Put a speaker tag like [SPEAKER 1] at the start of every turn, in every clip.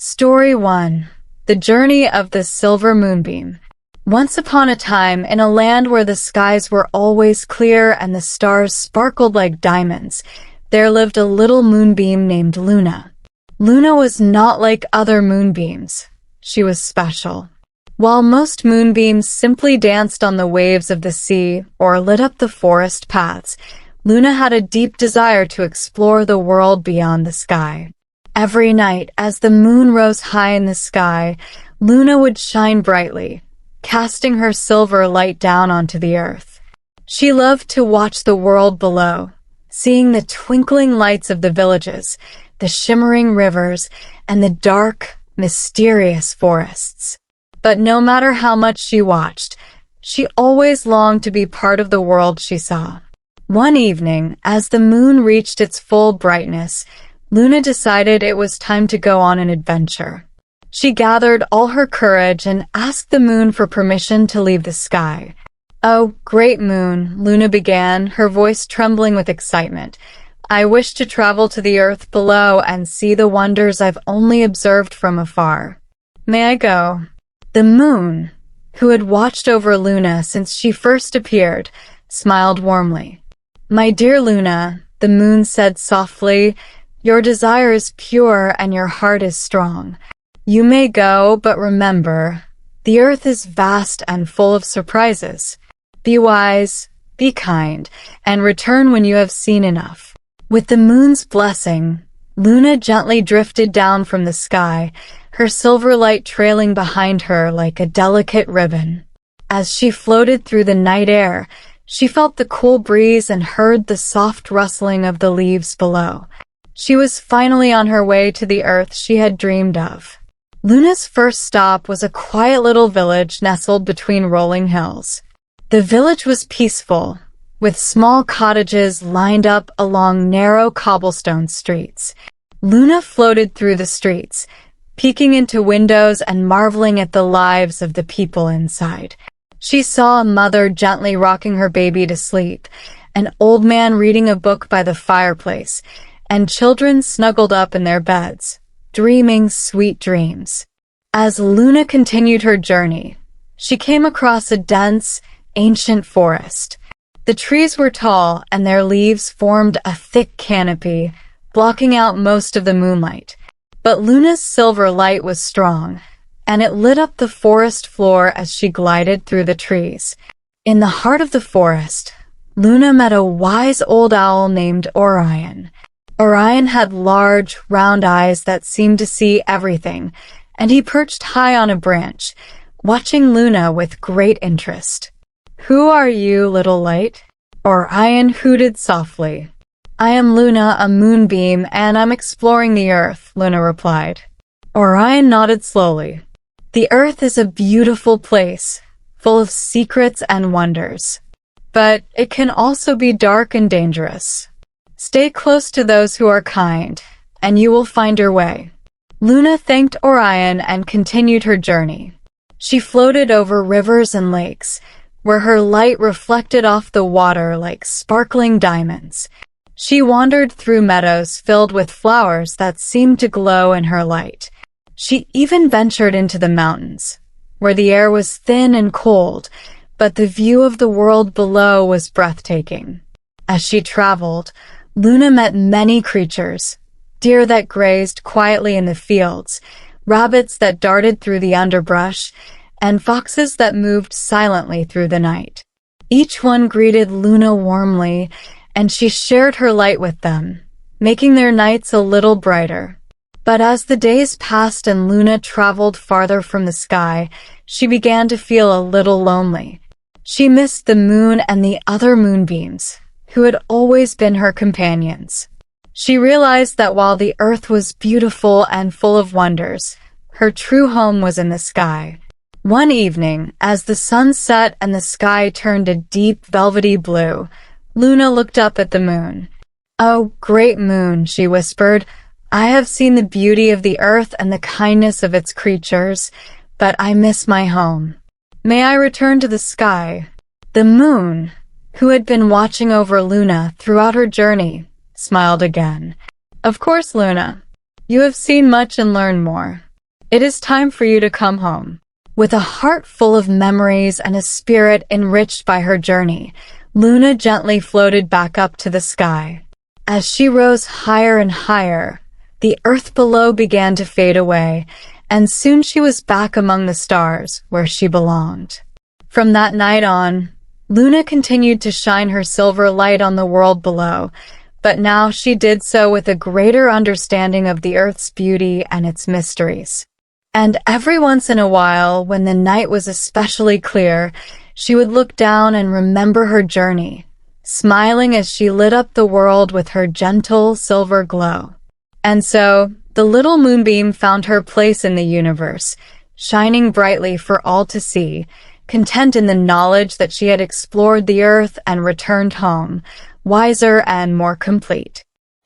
[SPEAKER 1] Story 1. The Journey of the Silver Moonbeam. Once upon a time, in a land where the skies were always clear and the stars sparkled like diamonds, there lived a little moonbeam named Luna. Luna was not like other moonbeams. She was special. While most moonbeams simply danced on the waves of the sea or lit up the forest paths, Luna had a deep desire to explore the world beyond the sky. Every night, as the moon rose high in the sky, Luna would shine brightly, casting her silver light down onto the earth. She loved to watch the world below, seeing the twinkling lights of the villages, the shimmering rivers, and the dark, mysterious forests. But no matter how much she watched, she always longed to be part of the world she saw. One evening, as the moon reached its full brightness, Luna decided it was time to go on an adventure. She gathered all her courage and asked the moon for permission to leave the sky. "Oh, great moon," Luna began, her voice trembling with excitement. "I wish to travel to the earth below and see the wonders I've only observed from afar. May I go?" The moon, who had watched over Luna since she first appeared, smiled warmly. "My dear Luna," the moon said softly, "your desire is pure and your heart is strong. You may go, but remember, the earth is vast and full of surprises. Be wise, be kind, and return when you have seen enough." With the moon's blessing, Luna gently drifted down from the sky, her silver light trailing behind her like a delicate ribbon. As she floated through the night air, she felt the cool breeze and heard the soft rustling of the leaves below. She was finally on her way to the earth she had dreamed of. Luna's first stop was a quiet little village nestled between rolling hills. The village was peaceful, with small cottages lined up along narrow cobblestone streets. Luna floated through the streets, peeking into windows and marveling at the lives of the people inside. She saw a mother gently rocking her baby to sleep, an old man reading a book by the fireplace, and children snuggled up in their beds, dreaming sweet dreams. As Luna continued her journey, she came across a dense, ancient forest. The trees were tall, and their leaves formed a thick canopy, blocking out most of the moonlight. But Luna's silver light was strong, and it lit up the forest floor as she glided through the trees. In the heart of the forest, Luna met a wise old owl named Orion. Orion had large, round eyes that seemed to see everything, and he perched high on a branch, watching Luna with great interest. "Who are you, little light?" Orion hooted softly. "I am Luna, a moonbeam, and I'm exploring the earth," Luna replied. Orion nodded slowly. "The earth is a beautiful place, full of secrets and wonders. But it can also be dark and dangerous. Stay close to those who are kind, and you will find your way." Luna thanked Orion and continued her journey. She floated over rivers and lakes, where her light reflected off the water like sparkling diamonds. She wandered through meadows filled with flowers that seemed to glow in her light. She even ventured into the mountains, where the air was thin and cold, but the view of the world below was breathtaking. As she traveled, Luna met many creatures: deer that grazed quietly in the fields, rabbits that darted through the underbrush, and foxes that moved silently through the night. Each one greeted Luna warmly, and she shared her light with them, making their nights a little brighter. But as the days passed and Luna traveled farther from the sky, she began to feel a little lonely. She missed the moon and the other moonbeams, who had always been her companions. She realized that while the earth was beautiful and full of wonders, her true home was in the sky. One evening, as the sun set and the sky turned a deep velvety blue, Luna looked up at the moon. "Oh, great moon," she whispered, "I have seen the beauty of the earth and the kindness of its creatures, but I miss my home. May I return to the sky?" The moon, who had been watching over Luna throughout her journey, smiled again. "Of course, Luna. You have seen much and learned more. It is time for you to come home." With a heart full of memories and a spirit enriched by her journey, Luna gently floated back up to the sky. As she rose higher and higher, the earth below began to fade away, and soon she was back among the stars where she belonged. From that night on, Luna continued to shine her silver light on the world below, but now she did so with a greater understanding of the earth's beauty and its mysteries. And every once in a while, when the night was especially clear, she would look down and remember her journey, smiling as she lit up the world with her gentle silver glow. And so, the little moonbeam found her place in the universe, shining brightly for all to see, content in the knowledge that she had explored the earth and returned home, wiser and more complete.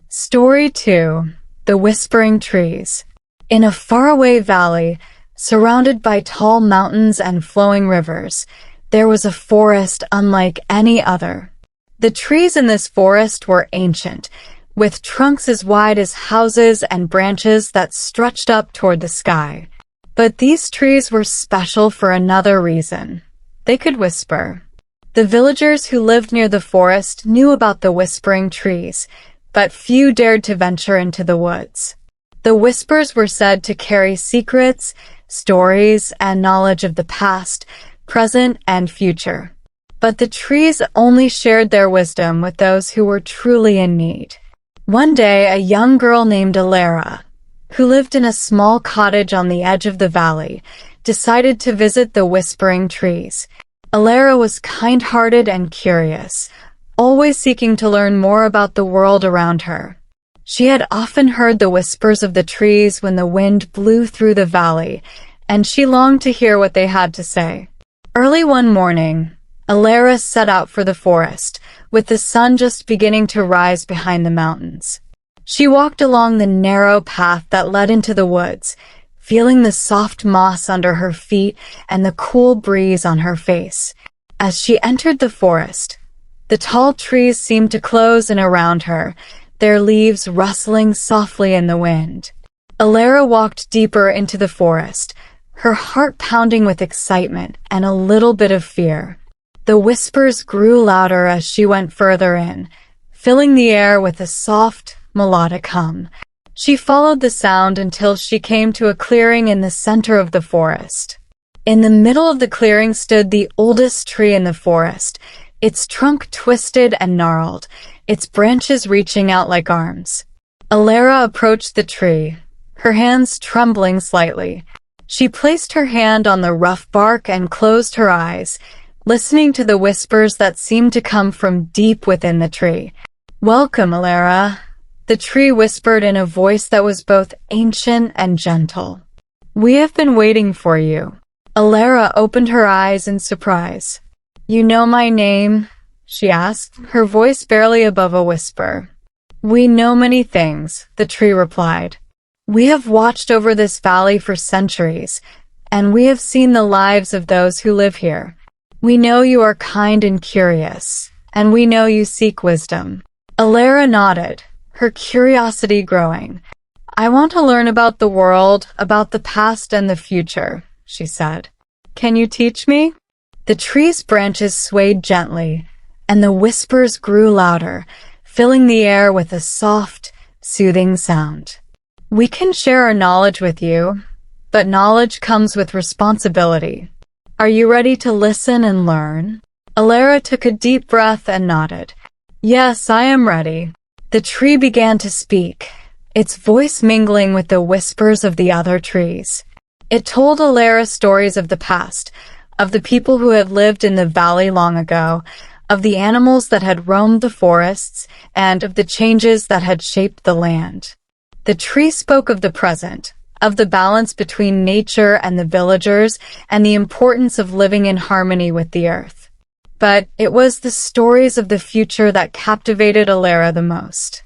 [SPEAKER 1] Story 2. The Whispering Trees. In a faraway valley, surrounded by tall mountains and flowing rivers, there was a forest unlike any other. The trees in this forest were ancient, with trunks as wide as houses and branches that stretched up toward the sky. But these trees were special for another reason. They could whisper. The villagers who lived near the forest knew about the whispering trees, but few dared to venture into the woods. The whispers were said to carry secrets, stories, and knowledge of the past, present, and future. But the trees only shared their wisdom with those who were truly in need. One day, a young girl named Alara, who lived in a small cottage on the edge of the valley, decided to visit the whispering trees. Alara was kind-hearted and curious, always seeking to learn more about the world around her. She had often heard the whispers of the trees when the wind blew through the valley, and she longed to hear what they had to say. Early one morning, Alara set out for the forest, with the sun just beginning to rise behind the mountains. She walked along the narrow path that led into the woods, feeling the soft moss under her feet and the cool breeze on her face. As she entered the forest, the tall trees seemed to close in around her, their leaves rustling softly in the wind. Alara walked deeper into the forest, her heart pounding with excitement and a little bit of fear. The whispers grew louder as she went further in, filling the air with a soft, melodic hum. She followed the sound until she came to a clearing in the center of the forest. In the middle of the clearing stood the oldest tree in the forest, its trunk twisted and gnarled, its branches reaching out like arms. Alara approached the tree, her hands trembling slightly. She placed her hand on the rough bark and closed her eyes, listening to the whispers that seemed to come from deep within the tree. "Welcome, Alara," the tree whispered in a voice that was both ancient and gentle. "We have been waiting for you." Alara opened her eyes in surprise. "You know my name?" she asked, her voice barely above a whisper. "We know many things," the tree replied. "We have watched over this valley for centuries, and we have seen the lives of those who live here. We know you are kind and curious, and we know you seek wisdom." Alara nodded, her curiosity growing. "I want to learn about the world, about the past and the future," she said. "Can you teach me?" The tree's branches swayed gently, and the whispers grew louder, filling the air with a soft, soothing sound. "We can share our knowledge with you, but knowledge comes with responsibility. Are you ready to listen and learn?" Alara took a deep breath and nodded. "Yes, I am ready." The tree began to speak, its voice mingling with the whispers of the other trees. It told Alara stories of the past, of the people who had lived in the valley long ago, of the animals that had roamed the forests, and of the changes that had shaped the land. The tree spoke of the present, of the balance between nature and the villagers, and the importance of living in harmony with the earth. But it was the stories of the future that captivated Alara the most.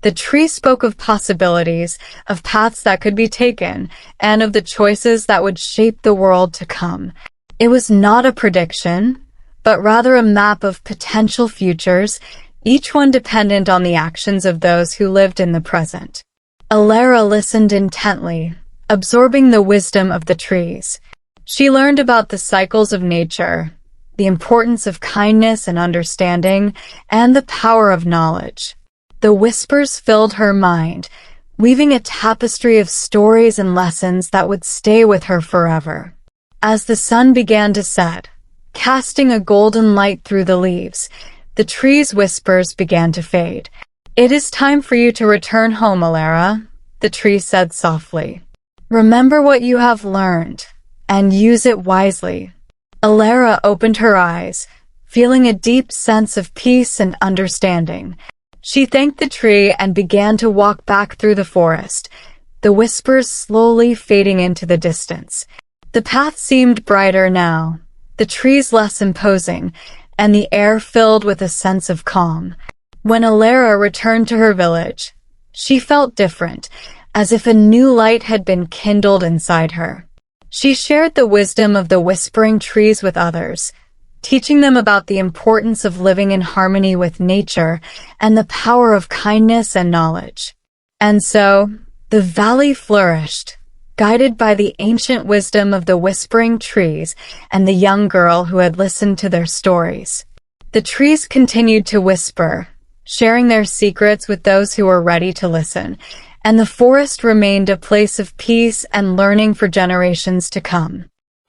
[SPEAKER 1] The tree spoke of possibilities, of paths that could be taken, and of the choices that would shape the world to come. It was not a prediction, but rather a map of potential futures, each one dependent on the actions of those who lived in the present. Alara listened intently, absorbing the wisdom of the trees. She learned about the cycles of nature, the importance of kindness and understanding, and the power of knowledge. The whispers filled her mind, weaving a tapestry of stories and lessons that would stay with her forever. As the sun began to set, casting a golden light through the leaves, the tree's whispers began to fade. "It is time for you to return home, Alara," the tree said softly. "Remember what you have learned, and use it wisely." Alara opened her eyes, feeling a deep sense of peace and understanding. She thanked the tree and began to walk back through the forest, the whispers slowly fading into the distance. The path seemed brighter now, the trees less imposing, and the air filled with a sense of calm. When Alara returned to her village, she felt different, as if a new light had been kindled inside her. She shared the wisdom of the whispering trees with others, teaching them about the importance of living in harmony with nature and the power of kindness and knowledge. And so, the valley flourished, guided by the ancient wisdom of the whispering trees and the young girl who had listened to their stories. The trees continued to whisper, sharing their secrets with those who were ready to listen, and the forest remained a place of peace and learning for generations to come.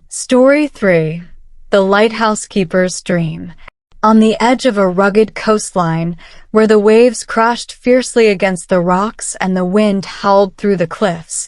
[SPEAKER 1] Story 3. The Lighthouse Keeper's Dream. On the edge of a rugged coastline, where the waves crashed fiercely against the rocks and the wind howled through the cliffs,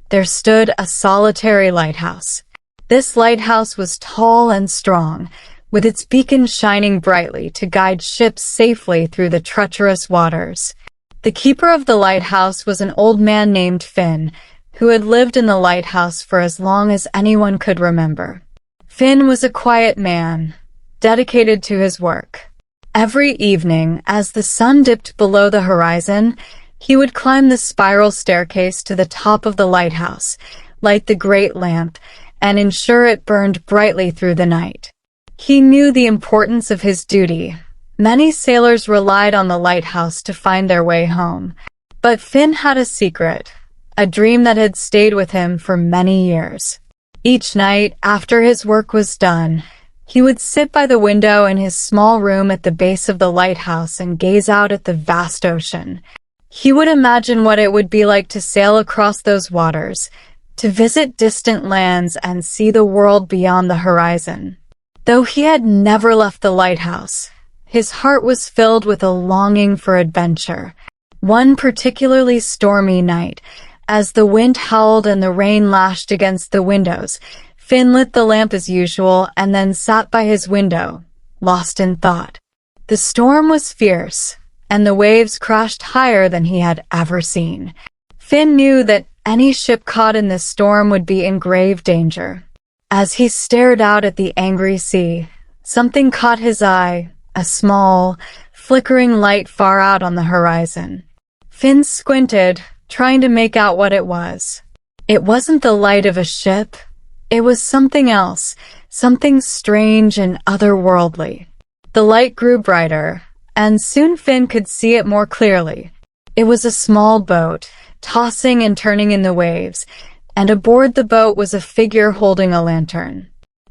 [SPEAKER 1] there stood a solitary lighthouse. This lighthouse was tall and strong, with its beacon shining brightly to guide ships safely through the treacherous waters. The keeper of the lighthouse was an old man named Finn, who had lived in the lighthouse for as long as anyone could remember. Finn was a quiet man, dedicated to his work. Every evening, as the sun dipped below the horizon, he would climb the spiral staircase to the top of the lighthouse, light the great lamp, and ensure it burned brightly through the night. He knew the importance of his duty. Many sailors relied on the lighthouse to find their way home. But Finn had a secret, a dream that had stayed with him for many years. Each night, after his work was done, he would sit by the window in his small room at the base of the lighthouse and gaze out at the vast ocean. He would imagine what it would be like to sail across those waters, to visit distant lands and see the world beyond the horizon. Though he had never left the lighthouse, his heart was filled with a longing for adventure. One particularly stormy night, as the wind howled and the rain lashed against the windows, Finn lit the lamp as usual and then sat by his window, lost in thought. The storm was fierce, and the waves crashed higher than he had ever seen. Finn knew that any ship caught in this storm would be in grave danger. As he stared out at the angry sea, something caught his eye, a small, flickering light far out on the horizon. Finn squinted, trying to make out what it was. It wasn't the light of a ship. It was something else, something strange and otherworldly. The light grew brighter, and soon Finn could see it more clearly. It was a small boat, tossing and turning in the waves, and aboard the boat was a figure holding a lantern.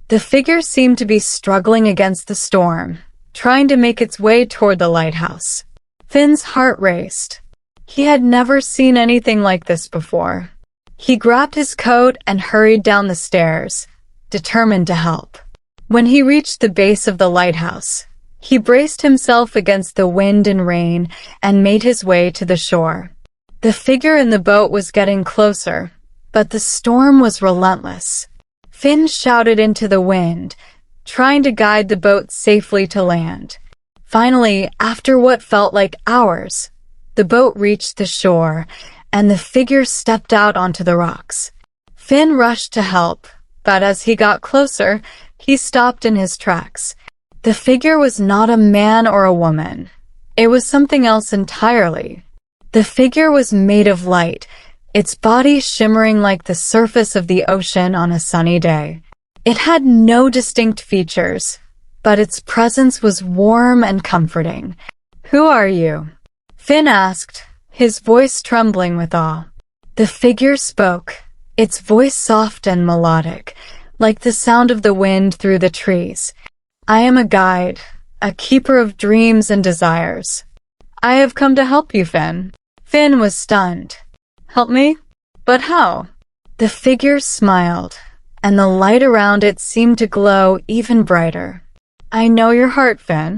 [SPEAKER 1] The figure seemed to be struggling against the storm, trying to make its way toward the lighthouse. Finn's heart raced. He had never seen anything like this before. He grabbed his coat and hurried down the stairs, determined to help. When he reached the base of the lighthouse, he braced himself against the wind and rain and made his way to the shore. The figure in the boat was getting closer, but the storm was relentless. Finn shouted into the wind, trying to guide the boat safely to land. Finally, after what felt like hours, the boat reached the shore, and the figure stepped out onto the rocks. Finn rushed to help, but as he got closer, he stopped in his tracks. The figure was not a man or a woman. It was something else entirely. The figure was made of light, its body shimmering like the surface of the ocean on a sunny day. It had no distinct features, but its presence was warm and comforting. "Who are you?" Finn asked, his voice trembling with awe. The figure spoke, its voice soft and melodic, like the sound of the wind through the trees. "I am a guide, a keeper of dreams and desires. I have come to help you, Finn." Finn was stunned. "Help me? But how?" The figure smiled, and the light around it seemed to glow even brighter. "I know your heart, Finn.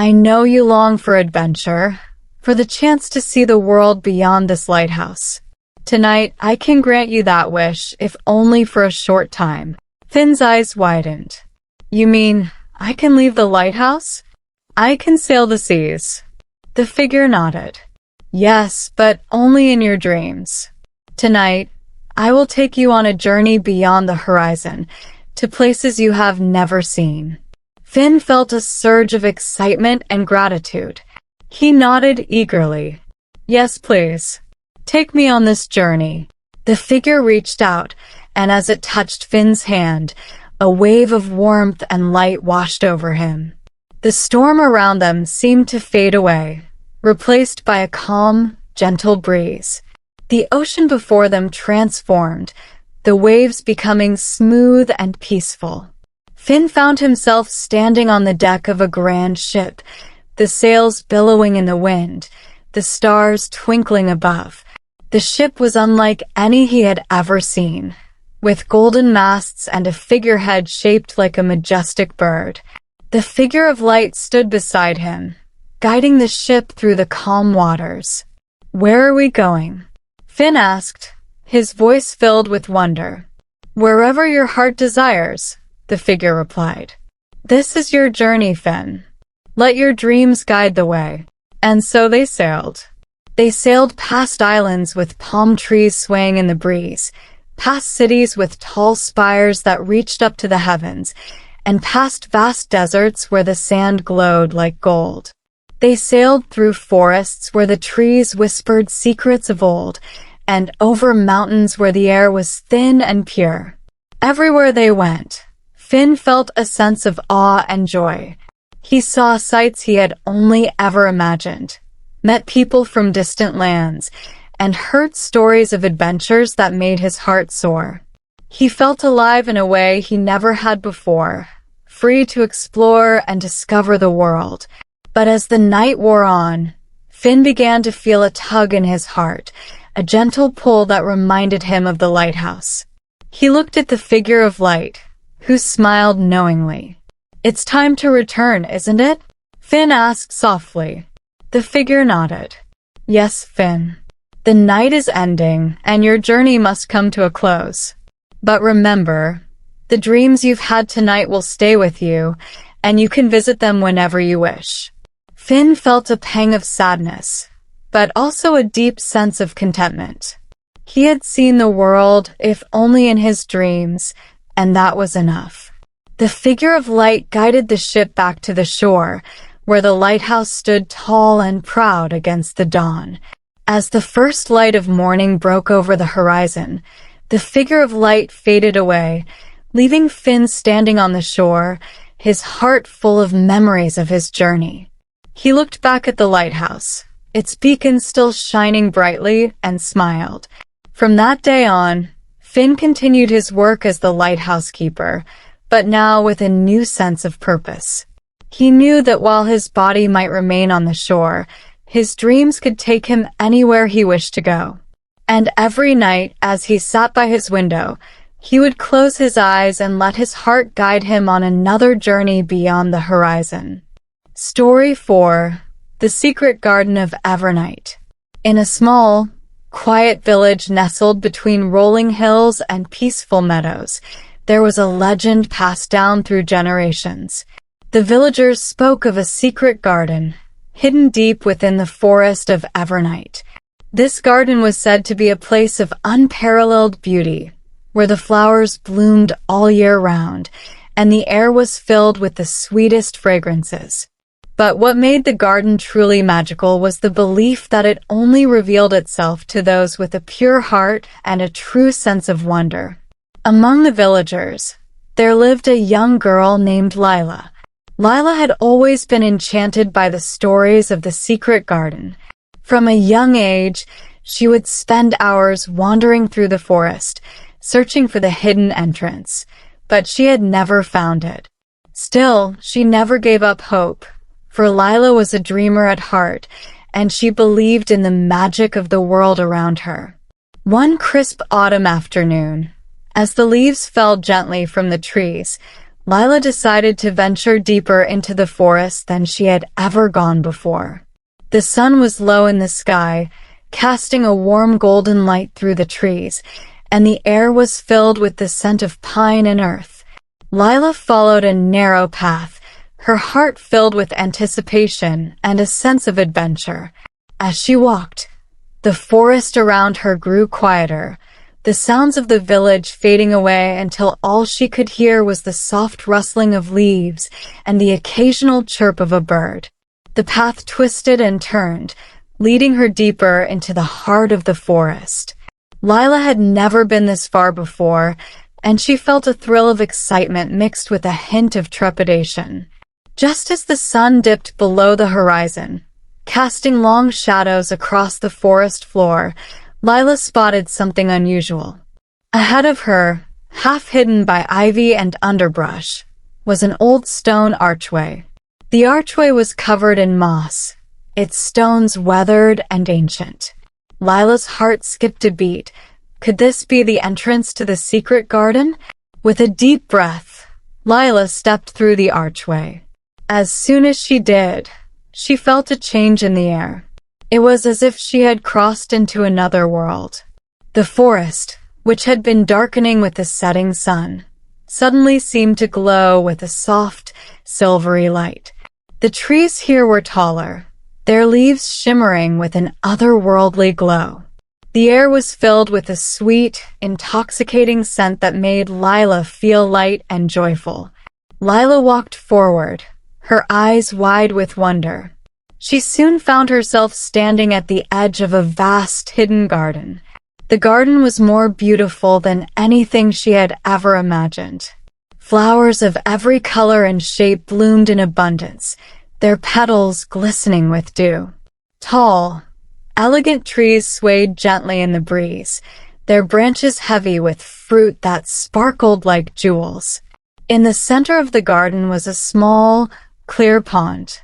[SPEAKER 1] I know you long for adventure, for the chance to see the world beyond this lighthouse. Tonight, I can grant you that wish, if only for a short time." Finn's eyes widened. "You mean I can leave the lighthouse? I can sail the seas?" The figure nodded. "Yes, but only in your dreams. Tonight, I will take you on a journey beyond the horizon, to places you have never seen." Finn felt a surge of excitement and gratitude. He nodded eagerly. "Yes, please. Take me on this journey." The figure reached out, and as it touched Finn's hand, a wave of warmth and light washed over him. The storm around them seemed to fade away, replaced by a calm, gentle breeze. The ocean before them transformed, the waves becoming smooth and peaceful. Finn found himself standing on the deck of a grand ship, the sails billowing in the wind, the stars twinkling above. The ship was unlike any he had ever seen, with golden masts and a figurehead shaped like a majestic bird. The figure of light stood beside him, guiding the ship through the calm waters. "Where are we going?" Finn asked, his voice filled with wonder. "Wherever your heart desires," the figure replied. "This is your journey, Finn. Let your dreams guide the way." And so they sailed. They sailed past islands with palm trees swaying in the breeze, past cities with tall spires that reached up to the heavens, and past vast deserts where the sand glowed like gold. They sailed through forests where the trees whispered secrets of old, and over mountains where the air was thin and pure. Everywhere they went, Finn felt a sense of awe and joy. He saw sights he had only ever imagined, met people from distant lands, and heard stories of adventures that made his heart soar. He felt alive in a way he never had before, free to explore and discover the world. But as the night wore on, Finn began to feel a tug in his heart, a gentle pull that reminded him of the lighthouse. He looked at the figure of light, who smiled knowingly. "It's time to return, isn't it?" Finn asked softly. The figure nodded. "Yes, Finn. The night is ending, and your journey must come to a close. But remember, the dreams you've had tonight will stay with you, and you can visit them whenever you wish." Finn felt a pang of sadness, but also a deep sense of contentment. He had seen the world, if only in his dreams, and that was enough. The figure of light guided the ship back to the shore, where the lighthouse stood tall and proud against the dawn. As the first light of morning broke over the horizon, the figure of light faded away, leaving Finn standing on the shore, his heart full of memories of his journey. He looked back at the lighthouse, its beacon still shining brightly, and smiled. From that day on, Finn continued his work as the lighthouse keeper, but now with a new sense of purpose. He knew that while his body might remain on the shore, his dreams could take him anywhere he wished to go. And every night, as he sat by his window, he would close his eyes and let his heart guide him on another journey beyond the horizon. Story 4. The Secret Garden of Evernight. In a small, quiet village nestled between rolling hills and peaceful meadows, there was a legend passed down through generations. The villagers spoke of a secret garden, hidden deep within the forest of Evernight. This garden was said to be a place of unparalleled beauty, where the flowers bloomed all year round, and the air was filled with the sweetest fragrances. But what made the garden truly magical was the belief that it only revealed itself to those with a pure heart and a true sense of wonder. Among the villagers, there lived a young girl named Lila. Lila had always been enchanted by the stories of the secret garden. From a young age, she would spend hours wandering through the forest, searching for the hidden entrance, but she had never found it. Still, she never gave up hope, for Lila was a dreamer at heart, and she believed in the magic of the world around her. One crisp autumn afternoon, as the leaves fell gently from the trees, Lila decided to venture deeper into the forest than she had ever gone before. The sun was low in the sky, casting a warm golden light through the trees, and the air was filled with the scent of pine and earth. Lila followed a narrow path, her heart filled with anticipation and a sense of adventure. As she walked, the forest around her grew quieter, the sounds of the village fading away until all she could hear was the soft rustling of leaves and the occasional chirp of a bird. The path twisted and turned, leading her deeper into the heart of the forest. Lila had never been this far before, and she felt a thrill of excitement mixed with a hint of trepidation. Just as the sun dipped below the horizon, casting long shadows across the forest floor, Lila spotted something unusual. Ahead of her, half hidden by ivy and underbrush, was an old stone archway. The archway was covered in moss, its stones weathered and ancient. Lila's heart skipped a beat. Could this be the entrance to the secret garden? With a deep breath, Lila stepped through the archway. As soon as she did, she felt a change in the air. It was as if she had crossed into another world. The forest, which had been darkening with the setting sun, suddenly seemed to glow with a soft, silvery light. The trees here were taller, their leaves shimmering with an otherworldly glow. The air was filled with a sweet, intoxicating scent that made Lila feel light and joyful. Lila walked forward, her eyes wide with wonder. She soon found herself standing at the edge of a vast hidden garden. The garden was more beautiful than anything she had ever imagined. Flowers of every color and shape bloomed in abundance, their petals glistening with dew. Tall, elegant trees swayed gently in the breeze, their branches heavy with fruit that sparkled like jewels. In the center of the garden was a small, clear pond.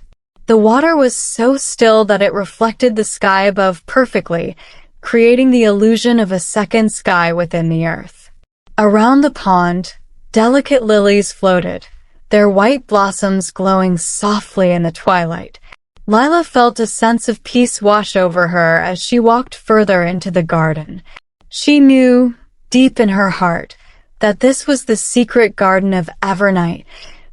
[SPEAKER 1] The water was so still that it reflected the sky above perfectly, creating the illusion of a second sky within the earth. Around the pond, delicate lilies floated, their white blossoms glowing softly in the twilight. Lila felt a sense of peace wash over her as she walked further into the garden. She knew, deep in her heart, that this was the secret garden of Evernight,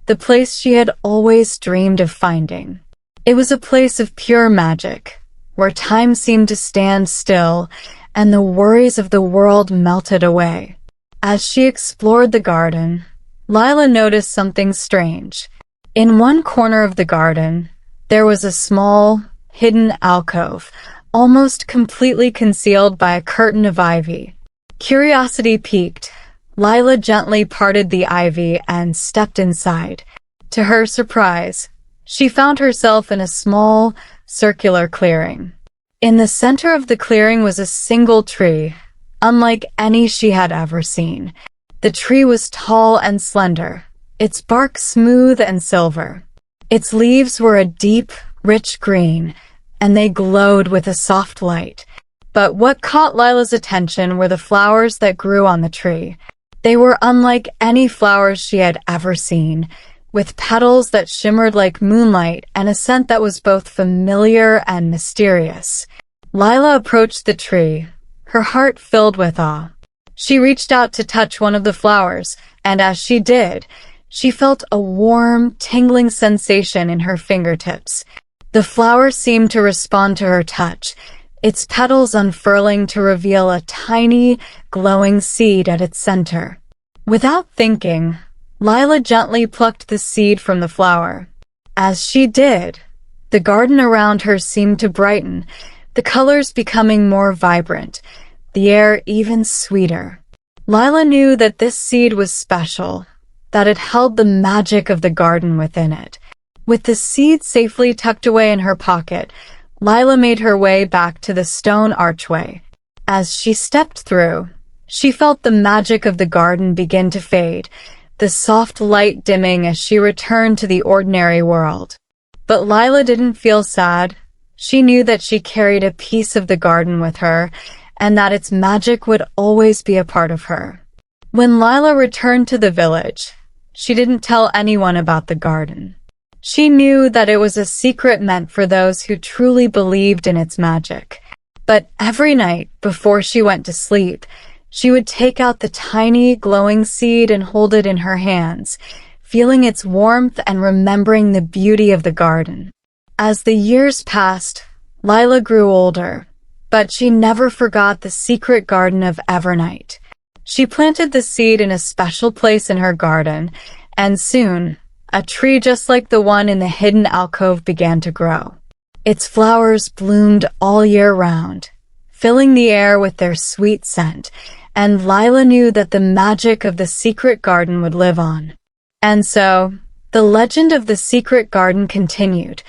[SPEAKER 1] the place she had always dreamed of finding. It was a place of pure magic, where time seemed to stand still and the worries of the world melted away. As she explored the garden, Lila noticed something strange. In one corner of the garden, there was a small, hidden alcove, almost completely concealed by a curtain of ivy. Curiosity piqued. Lila gently parted the ivy and stepped inside. To her surprise, she found herself in a small, circular clearing. In the center of the clearing was a single tree, unlike any she had ever seen. The tree was tall and slender, its bark smooth and silver. Its leaves were a deep, rich green, and they glowed with a soft light. But what caught Lila's attention were the flowers that grew on the tree. They were unlike any flowers she had ever seen, with petals that shimmered like moonlight and a scent that was both familiar and mysterious. Lila approached the tree, her heart filled with awe. She reached out to touch one of the flowers, and as she did, she felt a warm, tingling sensation in her fingertips. The flower seemed to respond to her touch, its petals unfurling to reveal a tiny, glowing seed at its center. Without thinking, Lila gently plucked the seed from the flower. As she did, the garden around her seemed to brighten, the colors becoming more vibrant, the air even sweeter. Lila knew that this seed was special, that it held the magic of the garden within it. With the seed safely tucked away in her pocket, Lila made her way back to the stone archway. As she stepped through, She felt the magic of the garden begin to fade, the soft light dimming as she returned to the ordinary world. But Lila didn't feel sad. She knew that she carried a piece of the garden with her, and that its magic would always be a part of her. When Lila returned to the village, she didn't tell anyone about the garden. She knew that it was a secret meant for those who truly believed in its magic. But every night, before she went to sleep, she would take out the tiny, glowing seed and hold it in her hands, feeling its warmth and remembering the beauty of the garden. As the years passed, Lila grew older, but she never forgot the secret garden of Evernight. She planted the seed in a special place in her garden, and soon, a tree just like the one in the hidden alcove began to grow. Its flowers bloomed all year round, filling the air with their sweet scent, and Lila knew that the magic of the secret garden would live on. And so, the legend of the secret garden continued,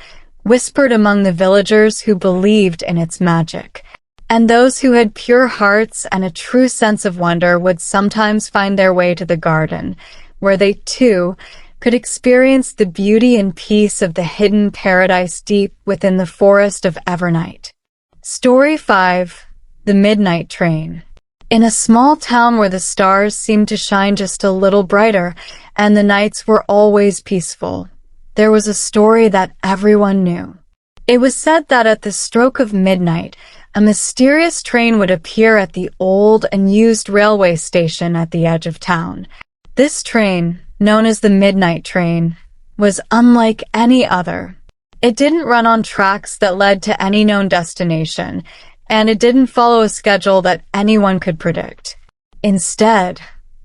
[SPEAKER 1] whispered among the villagers who believed in its magic. And those who had pure hearts and a true sense of wonder would sometimes find their way to the garden, where they, too, could experience the beauty and peace of the hidden paradise deep within the forest of Evernight. Story 5. The Midnight Train. In a small town where the stars seemed to shine just a little brighter and the nights were always peaceful, there was a story that everyone knew. It was said that at the stroke of midnight, a mysterious train would appear at the old and used railway station at the edge of town. This train, known as the Midnight Train, was unlike any other. It didn't run on tracks that led to any known destination, and it didn't follow a schedule that anyone could predict. Instead,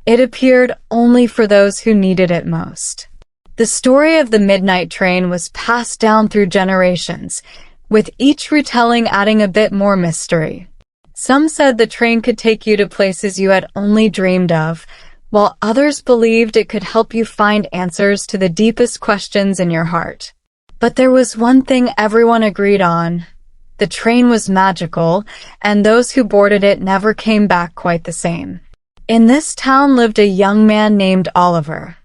[SPEAKER 1] it appeared only for those who needed it most. The story of the Midnight Train was passed down through generations, with each retelling adding a bit more mystery. Some said the train could take you to places you had only dreamed of, while others believed it could help you find answers to the deepest questions in your heart. But there was one thing everyone agreed on. The train was magical, and those who boarded it never came back quite the same. In this town lived a young man named Oliver.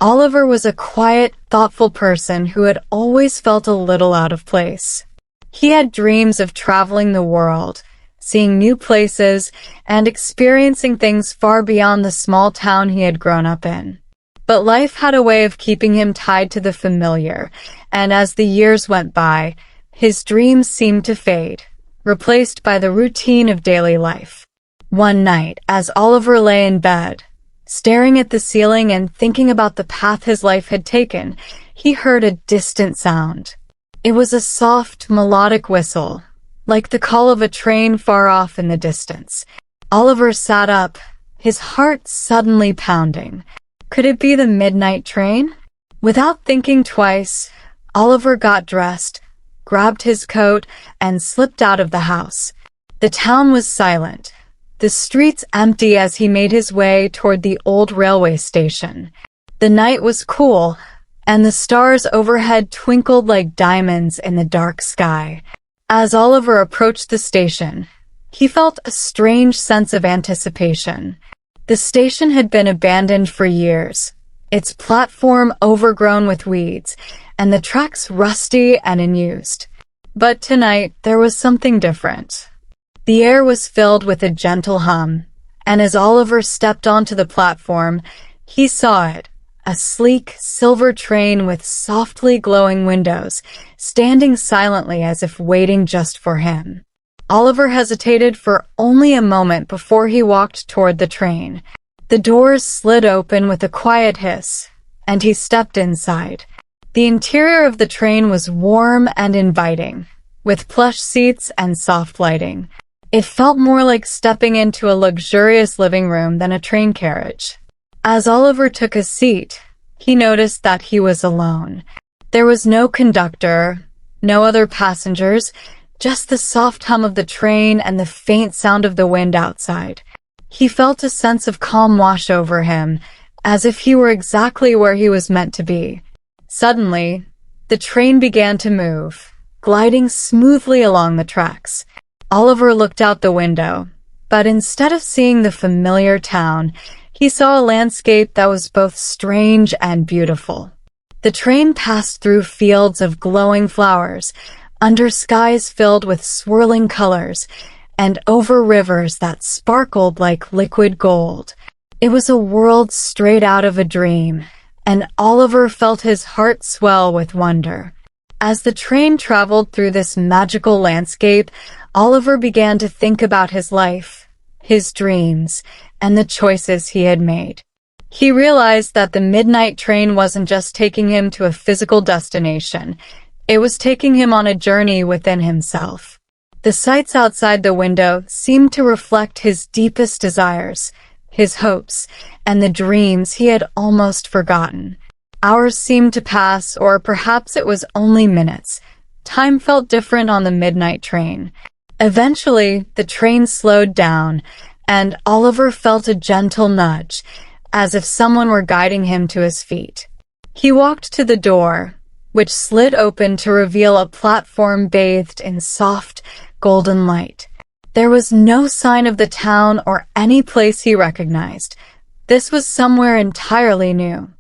[SPEAKER 1] Oliver was a quiet, thoughtful person who had always felt a little out of place. He had dreams of traveling the world, seeing new places, and experiencing things far beyond the small town he had grown up in. But life had a way of keeping him tied to the familiar, and as the years went by, his dreams seemed to fade, replaced by the routine of daily life. One night, as Oliver lay in bed, staring at the ceiling and thinking about the path his life had taken, he heard a distant sound. It was a soft, melodic whistle, like the call of a train far off in the distance. Oliver sat up, his heart suddenly pounding. Could it be the midnight train? Without thinking twice, Oliver got dressed, grabbed his coat, and slipped out of the house. The town was silent, the streets empty as he made his way toward the old railway station. The night was cool, and the stars overhead twinkled like diamonds in the dark sky. As Oliver approached the station, he felt a strange sense of anticipation. The station had been abandoned for years, its platform overgrown with weeds, and the tracks rusty and unused. But tonight, there was something different. The air was filled with a gentle hum, and as Oliver stepped onto the platform, he saw it. A sleek, silver train with softly glowing windows, standing silently as if waiting just for him. Oliver hesitated for only a moment before he walked toward the train. The doors slid open with a quiet hiss, and he stepped inside. The interior of the train was warm and inviting, with plush seats and soft lighting. It felt more like stepping into a luxurious living room than a train carriage. As Oliver took a seat, he noticed that he was alone. There was no conductor, no other passengers, just the soft hum of the train and the faint sound of the wind outside. He felt a sense of calm wash over him, as if he were exactly where he was meant to be. Suddenly, the train began to move, gliding smoothly along the tracks. Oliver looked out the window, But instead of seeing the familiar town, he saw a landscape that was both strange and beautiful. The train passed through fields of glowing flowers, under skies filled with swirling colors, and over rivers that sparkled like liquid gold. It was a world straight out of a dream, and Oliver felt his heart swell with wonder. As the train traveled through this magical landscape, Oliver began to think about his life, his dreams, and the choices he had made. He realized that the midnight train wasn't just taking him to a physical destination. It was taking him on a journey within himself. The sights outside the window seemed to reflect his deepest desires, his hopes, and the dreams he had almost forgotten. Hours seemed to pass, or perhaps it was only minutes. Time felt different on the midnight train. Eventually, the train slowed down, and Oliver felt a gentle nudge, as if someone were guiding him to his feet. He walked to the door, which slid open to reveal a platform bathed in soft, golden light. There was no sign of the town or any place he recognized. This was somewhere entirely new.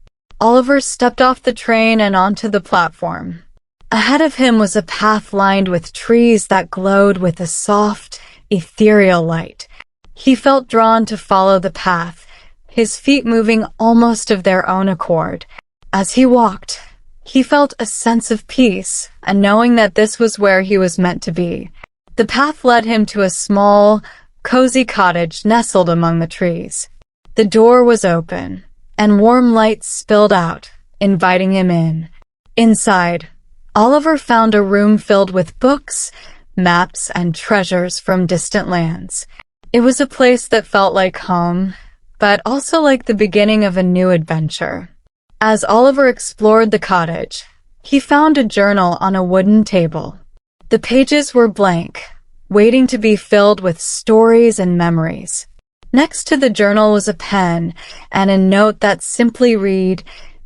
[SPEAKER 1] Oliver stepped off the train and onto the platform. Ahead of him was a path lined with trees that glowed with a soft, ethereal light. He felt drawn to follow the path, his feet moving almost of their own accord. As he walked, he felt a sense of peace, and knowing that this was where he was meant to be. The path led him to a small, cozy cottage nestled among the trees. The door was open, and warm light spilled out, inviting him in. Inside, Oliver found a room filled with books, maps, and treasures from distant lands. It was a place that felt like home, but also like the beginning of a new adventure. As Oliver explored the cottage, he found a journal on a wooden table. The pages were blank, waiting to be filled with stories and memories. Next to the journal was a pen and a note that simply read,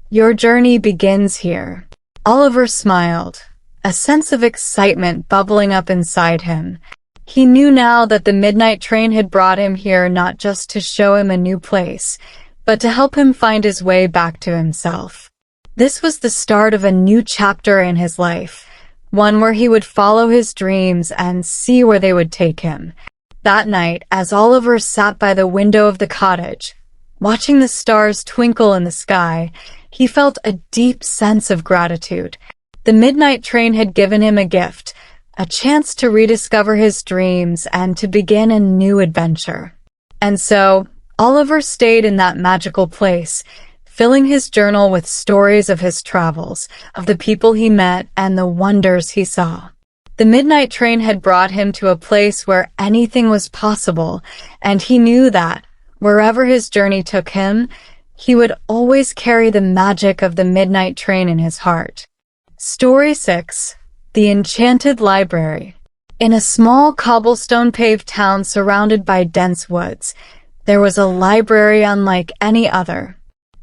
[SPEAKER 1] "Your journey begins here." Oliver smiled, a sense of excitement bubbling up inside him. He knew now that the midnight train had brought him here not just to show him a new place, but to help him find his way back to himself. This was the start of a new chapter in his life, one where he would follow his dreams and see where they would take him. That night, as Oliver sat by the window of the cottage, watching the stars twinkle in the sky, he felt a deep sense of gratitude. The midnight train had given him a gift, a chance to rediscover his dreams and to begin a new adventure. And so, Oliver stayed in that magical place, filling his journal with stories of his travels, of the people he met, and the wonders he saw. The midnight train had brought him to a place where anything was possible, and he knew that, wherever his journey took him, he would always carry the magic of the midnight train in his heart. Story 6. The Enchanted Library. In a small cobblestone-paved town surrounded by dense woods, there was a library unlike any other.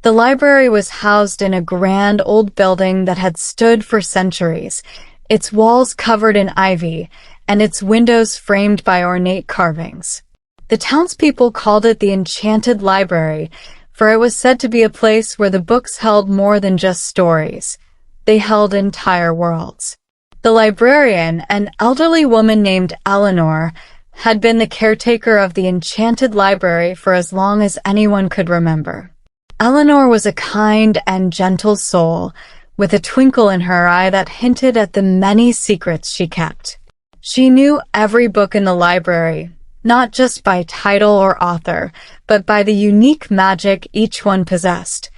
[SPEAKER 1] The library was housed in a grand old building that had stood for centuries, its walls covered in ivy, and its windows framed by ornate carvings. The townspeople called it the Enchanted Library, for it was said to be a place where the books held more than just stories. They held entire worlds. The librarian, an elderly woman named Eleanor, had been the caretaker of the Enchanted Library for as long as anyone could remember. Eleanor was a kind and gentle soul, with a twinkle in her eye that hinted at the many secrets she kept. She knew every book in the library, not just by title or author, but by the unique magic each one possessed.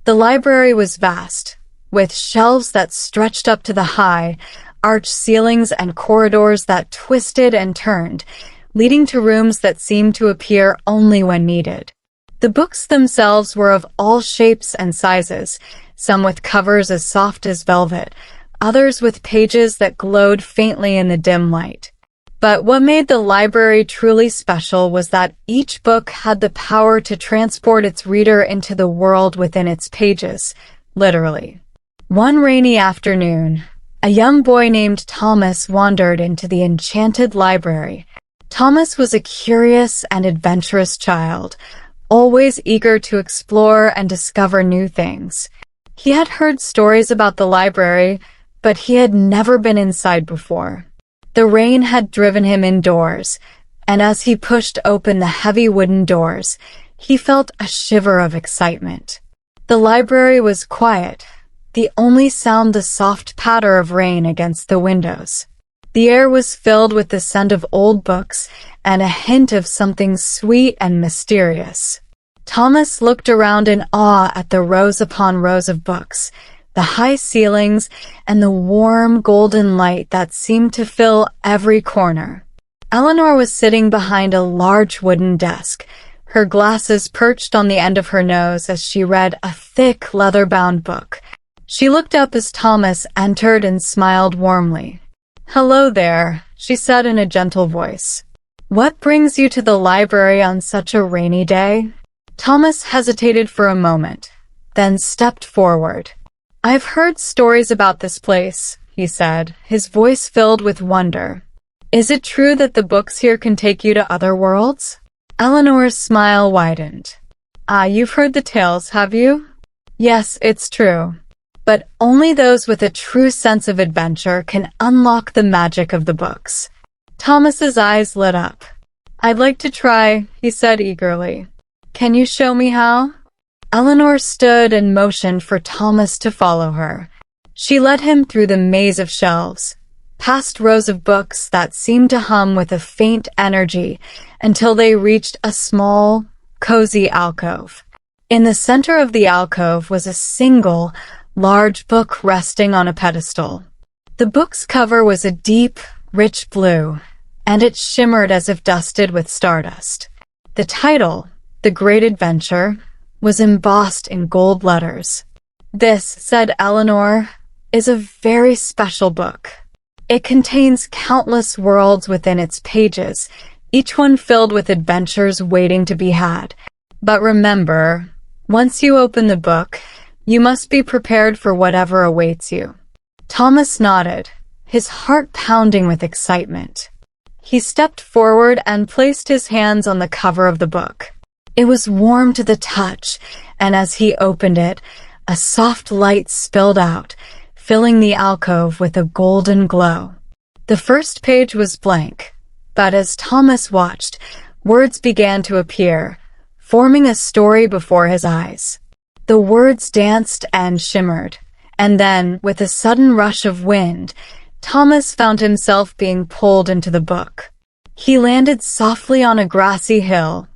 [SPEAKER 1] The library was vast, with shelves that stretched up to the high, arched ceilings and corridors that twisted and turned, leading to rooms that seemed to appear only when needed. The books themselves were of all shapes and sizes, some with covers as soft as velvet, others with pages that glowed faintly in the dim light. But what made the library truly special was that each book had the power to transport its reader into the world within its pages, literally. One rainy afternoon, a young boy named Thomas wandered into the Enchanted Library. Thomas was a curious and adventurous child, always eager to explore and discover new things. He had heard stories about the library, but he had never been inside before. The rain had driven him indoors, and as he pushed open the heavy wooden doors, he felt a shiver of excitement. The library was quiet, the only sound the soft patter of rain against the windows. The air was filled with the scent of old books and a hint of something sweet and mysterious. Thomas looked around in awe at the rows upon rows of books, the high ceilings, and the warm golden light that seemed to fill every corner. Eleanor was sitting behind a large wooden desk, her glasses perched on the end of her nose as she read a thick leather-bound book. She looked up as Thomas entered and smiled warmly. "Hello there," she said in a gentle voice. "What brings you to the library on such a rainy day?" Thomas hesitated for a moment, then stepped forward. "I've heard stories about this place," he said, his voice filled with wonder. "Is it true that the books here can take you to other worlds?" Eleanor's smile widened. "Ah, you've heard the tales, have you?" "Yes, it's true. But only those with a true sense of adventure can unlock the magic of the books." Thomas's eyes lit up. "I'd like to try," he said eagerly. "Can you show me how?" Eleanor stood and motioned for Thomas to follow her. She led him through the maze of shelves, past rows of books that seemed to hum with a faint energy until they reached a small, cozy alcove. In the center of the alcove was a single, large book resting on a pedestal. The book's cover was a deep, rich blue, and it shimmered as if dusted with stardust. The title, The Great Adventure, was embossed in gold letters. "This," said Eleanor, "is a very special book. It contains countless worlds within its pages, each one filled with adventures waiting to be had. But remember, once you open the book, you must be prepared for whatever awaits you." Thomas nodded, his heart pounding with excitement. He stepped forward and placed his hands on the cover of the book. It was warm to the touch, and as he opened it, a soft light spilled out, filling the alcove with a golden glow. The first page was blank, but as Thomas watched, words began to appear, forming a story before his eyes. The words danced and shimmered, and then, with a sudden rush of wind, Thomas found himself being pulled into the book. He landed softly on a grassy hill,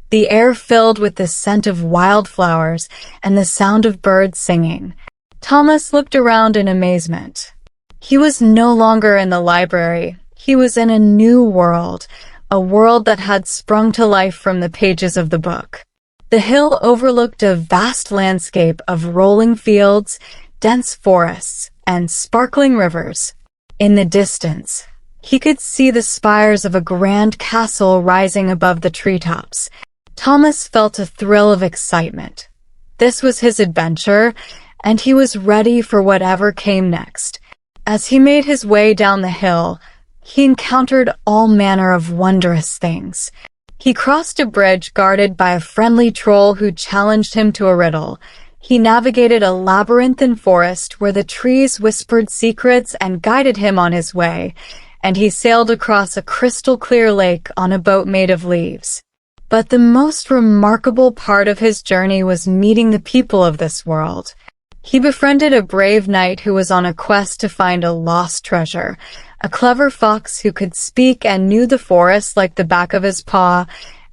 [SPEAKER 1] the air filled with the scent of wildflowers and the sound of birds singing. Thomas looked around in amazement. He was no longer in the library. He was in a new world, a world that had sprung to life from the pages of the book. The hill overlooked a vast landscape of rolling fields, dense forests, and sparkling rivers. In the distance, he could see the spires of a grand castle rising above the treetops. Thomas felt a thrill of excitement. This was his adventure, and he was ready for whatever came next. As he made his way down the hill, he encountered all manner of wondrous things. He crossed a bridge guarded by a friendly troll who challenged him to a riddle. He navigated a labyrinthine forest where the trees whispered secrets and guided him on his way, and he sailed across a crystal-clear lake on a boat made of leaves. But the most remarkable part of his journey was meeting the people of this world. He befriended a brave knight who was on a quest to find a lost treasure, a clever fox who could speak and knew the forest like the back of his paw,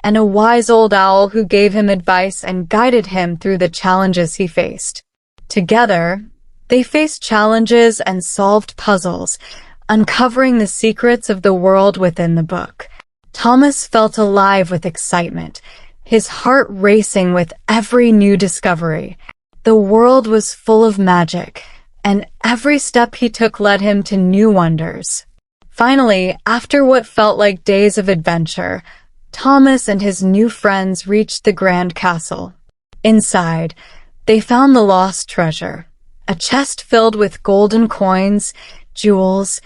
[SPEAKER 1] and a wise old owl who gave him advice and guided him through the challenges he faced. Together, they faced challenges and solved puzzles, uncovering the secrets of the world within the book. Thomas felt alive with excitement, his heart racing with every new discovery. The world was full of magic, and every step he took led him to new wonders. Finally, after what felt like days of adventure, Thomas and his new friends reached the grand castle. Inside, they found the lost treasure, a chest filled with golden coins, jewels,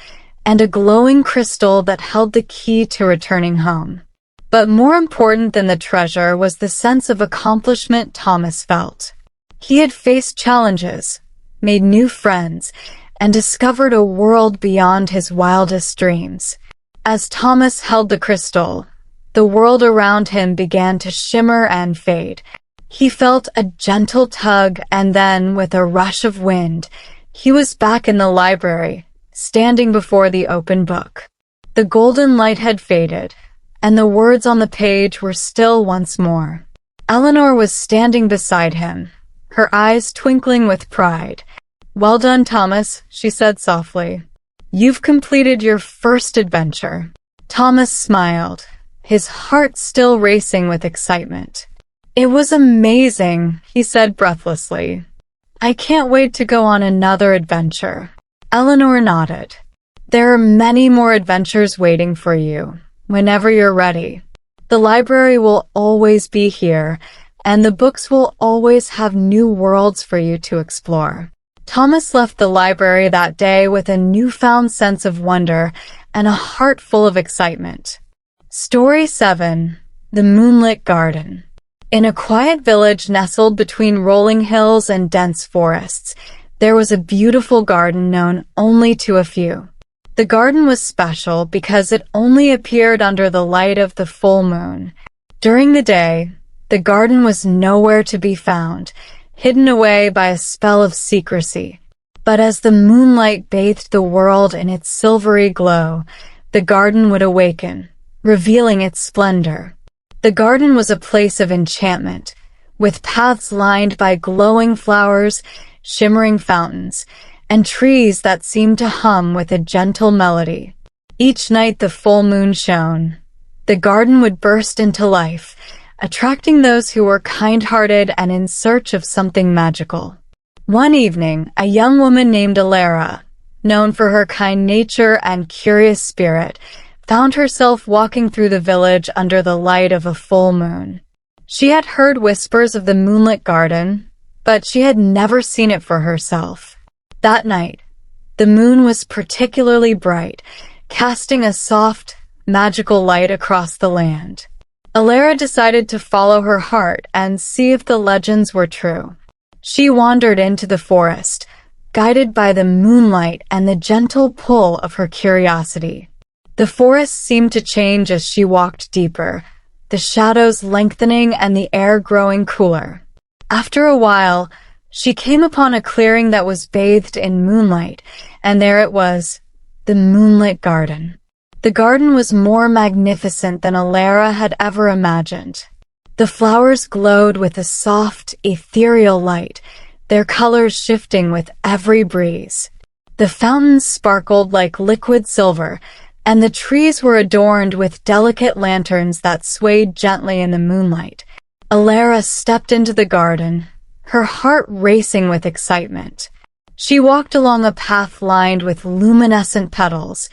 [SPEAKER 1] and a glowing crystal that held the key to returning home. But more important than the treasure was the sense of accomplishment Thomas felt. He had faced challenges, made new friends, and discovered a world beyond his wildest dreams. As Thomas held the crystal, the world around him began to shimmer and fade. He felt a gentle tug, and then, with a rush of wind, he was back in the library, standing before the open book. The golden light had faded, and the words on the page were still once more. Eleanor was standing beside him, her eyes twinkling with pride. "Well done, Thomas," she said softly. "You've completed your first adventure." Thomas smiled, his heart still racing with excitement. "It was amazing," he said breathlessly. "I can't wait to go on another adventure." Eleanor nodded. "There are many more adventures waiting for you, whenever you're ready. The library will always be here, and the books will always have new worlds for you to explore." Thomas left the library that day with a newfound sense of wonder and a heart full of excitement. Story 7. The Moonlit Garden. In a quiet village nestled between rolling hills and dense forests, there was a beautiful garden known only to a few. The garden was special because it only appeared under the light of the full moon. During the day, the garden was nowhere to be found, hidden away by a spell of secrecy. But as the moonlight bathed the world in its silvery glow, the garden would awaken, revealing its splendor. The garden was a place of enchantment, with paths lined by glowing flowers, shimmering fountains, and trees that seemed to hum with a gentle melody. Each night the full moon shone. The garden would burst into life, attracting those who were kind-hearted and in search of something magical. One evening, a young woman named Alara, known for her kind nature and curious spirit, found herself walking through the village under the light of a full moon. She had heard whispers of the moonlit garden, but she had never seen it for herself. That night, the moon was particularly bright, casting a soft, magical light across the land. Alara decided to follow her heart and see if the legends were true. She wandered into the forest, guided by the moonlight and the gentle pull of her curiosity. The forest seemed to change as she walked deeper, the shadows lengthening and the air growing cooler. After a while, she came upon a clearing that was bathed in moonlight, and there it was, the moonlit garden. The garden was more magnificent than Alara had ever imagined. The flowers glowed with a soft, ethereal light, their colors shifting with every breeze. The fountains sparkled like liquid silver, and the trees were adorned with delicate lanterns that swayed gently in the moonlight. Alara stepped into the garden, her heart racing with excitement. She walked along a path lined with luminescent petals,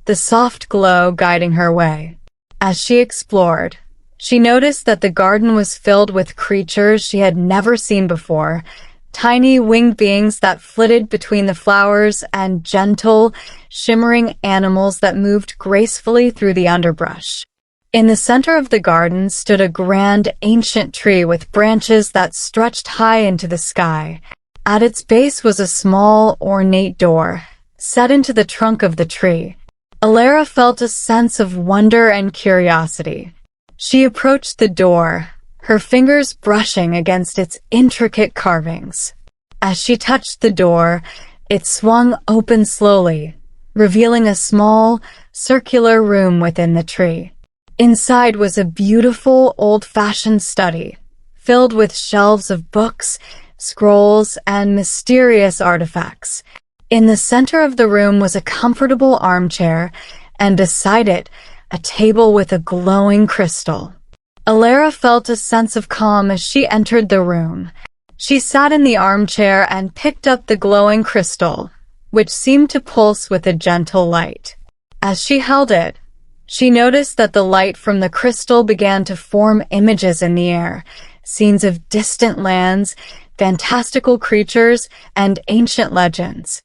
[SPEAKER 1] the soft glow guiding her way. As she explored, she noticed that the garden was filled with creatures she had never seen before, tiny winged beings that flitted between the flowers and gentle, shimmering animals that moved gracefully through the underbrush. In the center of the garden stood a grand, ancient tree with branches that stretched high into the sky. At its base was a small, ornate door, set into the trunk of the tree. Alara felt a sense of wonder and curiosity. She approached the door, her fingers brushing against its intricate carvings. As she touched the door, it swung open slowly, revealing a small, circular room within the tree. Inside was a beautiful, old-fashioned study, filled with shelves of books, scrolls, and mysterious artifacts. In the center of the room was a comfortable armchair, and beside it, a table with a glowing crystal. Alara felt a sense of calm as she entered the room. She sat in the armchair and picked up the glowing crystal, which seemed to pulse with a gentle light. As she held it, she noticed that the light from the crystal began to form images in the air, scenes of distant lands, fantastical creatures, and ancient legends.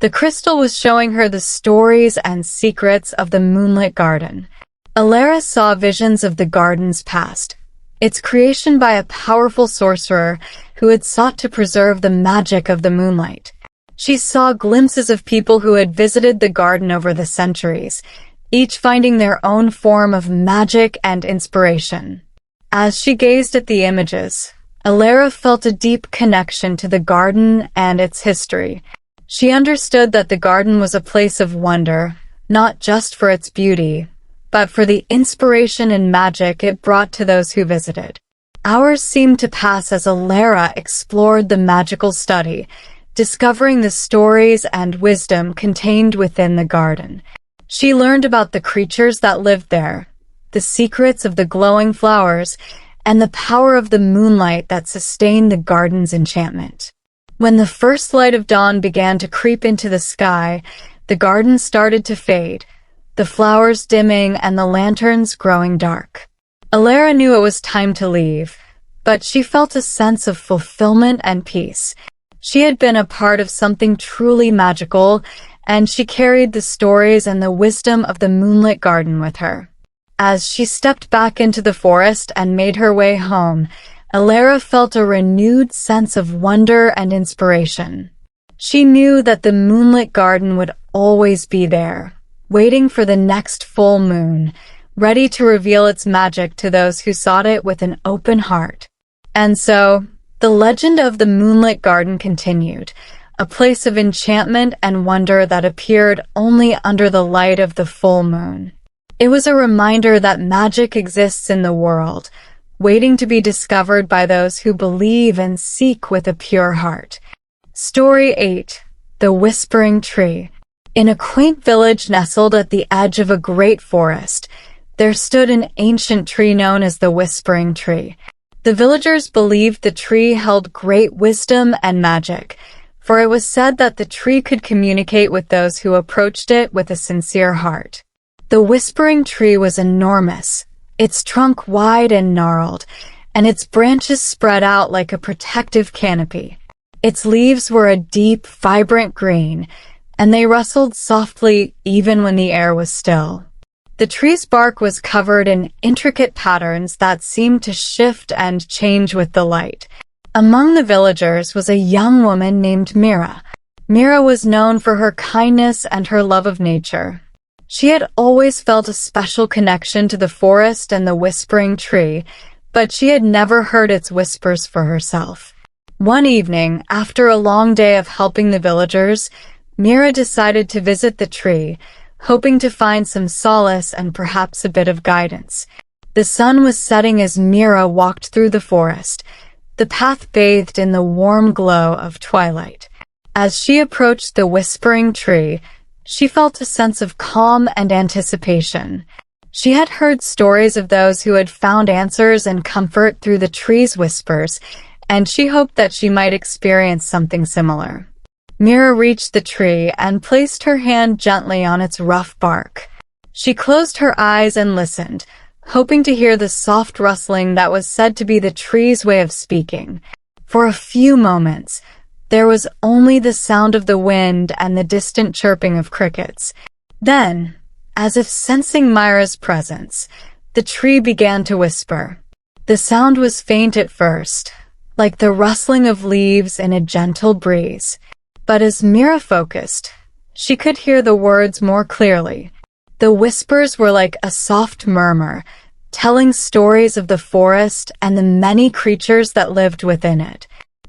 [SPEAKER 1] The crystal was showing her the stories and secrets of the moonlit garden. Alara saw visions of the garden's past, its creation by a powerful sorcerer who had sought to preserve the magic of the moonlight. She saw glimpses of people who had visited the garden over the centuries, each finding their own form of magic and inspiration. As she gazed at the images, Alara felt a deep connection to the garden and its history. She understood that the garden was a place of wonder, not just for its beauty, but for the inspiration and magic it brought to those who visited. Hours seemed to pass as Alara explored the magical study, discovering the stories and wisdom contained within the garden. She learned about the creatures that lived there, the secrets of the glowing flowers, and the power of the moonlight that sustained the garden's enchantment. When the first light of dawn began to creep into the sky, the garden started to fade, the flowers dimming and the lanterns growing dark. Alara knew it was time to leave, but she felt a sense of fulfillment and peace. She had been a part of something truly magical, and she carried the stories and the wisdom of the moonlit garden with her. As she stepped back into the forest and made her way home, Alara felt a renewed sense of wonder and inspiration. She knew that the moonlit garden would always be there, waiting for the next full moon, ready to reveal its magic to those who sought it with an open heart. And so, the legend of the moonlit garden continued, a place of enchantment and wonder that appeared only under the light of the full moon. It was a reminder that magic exists in the world, waiting to be discovered by those who believe and seek with a pure heart. Story 8. The Whispering Tree. In a quaint village nestled at the edge of a great forest, there stood an ancient tree known as the Whispering Tree. The villagers believed the tree held great wisdom and magic, for it was said that the tree could communicate with those who approached it with a sincere heart. The Whispering Tree was enormous, its trunk wide and gnarled, and its branches spread out like a protective canopy. Its leaves were a deep, vibrant green, and they rustled softly even when the air was still. The tree's bark was covered in intricate patterns that seemed to shift and change with the light. Among the villagers was a young woman named Mira. Mira was known for her kindness and her love of nature. She had always felt a special connection to the forest and the Whispering Tree, but she had never heard its whispers for herself. One evening, after a long day of helping the villagers, Mira decided to visit the tree, hoping to find some solace and perhaps a bit of guidance. The sun was setting as Mira walked through the forest, the path bathed in the warm glow of twilight. As she approached the Whispering Tree, she felt a sense of calm and anticipation. She had heard stories of those who had found answers and comfort through the tree's whispers, and she hoped that she might experience something similar. Mira reached the tree and placed her hand gently on its rough bark. She closed her eyes and listened, hoping to hear the soft rustling that was said to be the tree's way of speaking. For a few moments, there was only the sound of the wind and the distant chirping of crickets. Then, as if sensing Mira's presence, the tree began to whisper. The sound was faint at first, like the rustling of leaves in a gentle breeze. But as Mira focused, she could hear the words more clearly. The whispers were like a soft murmur, telling stories of the forest and the many creatures that lived within it.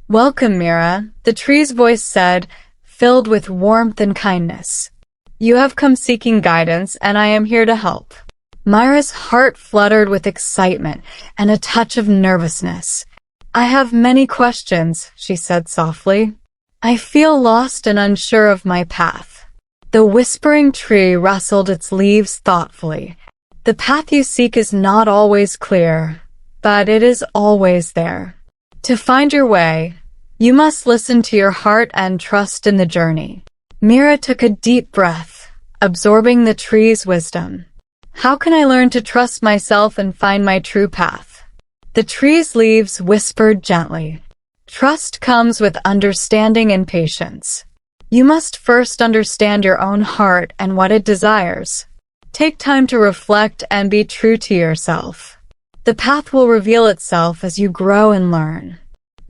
[SPEAKER 1] "Welcome, Mira," the tree's voice said, filled with warmth and kindness. "You have come seeking guidance, and I am here to help." Mira's heart fluttered with excitement and a touch of nervousness. "I have many questions," she said softly. "I feel lost and unsure of my path." The Whispering Tree rustled its leaves thoughtfully. "The path you seek is not always clear, but it is always there. To find your way, you must listen to your heart and trust in the journey." Mira took a deep breath, absorbing the tree's wisdom. "How can I learn to trust myself and find my true path?" The tree's leaves whispered gently. "Trust comes with understanding and patience. You must first understand your own heart and what it desires. Take time to reflect and be true to yourself. The path will reveal itself as you grow and learn."